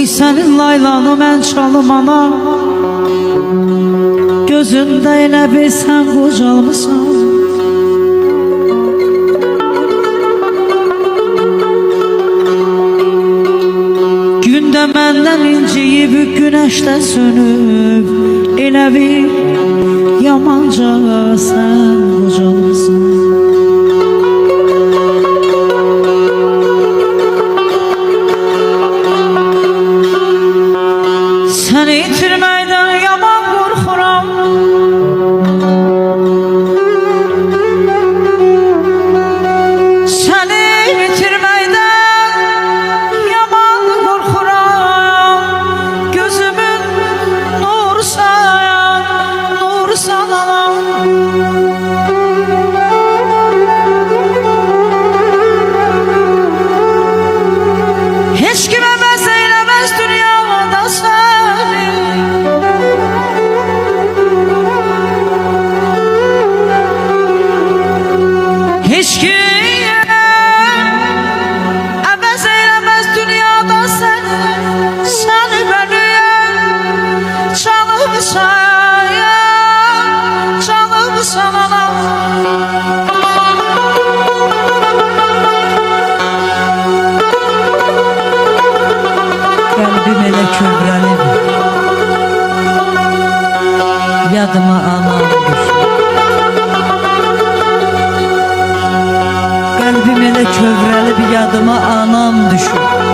Uy sənin laylanı mən çalım ana, gözümdə elə bir sən qocalmısan. Gündə məndən inciyib günəşdə sönüb, elə bir yamanca sən qocalmısan. Səni itirməkdən yaman qorxuram, səni itirməkdən yaman qorxuram. Gözümün nursan, nursan anam. Heç kimə məz eyləməz dünyada səni. Heç kim əvəz eyləməz dünyada səni. Səni mənim canımsan, canımsan anam. Qəlbim elə kövrəlib, yadıma anam düşür. Qəlbim elə kövrəlib, yadıma anam düşür.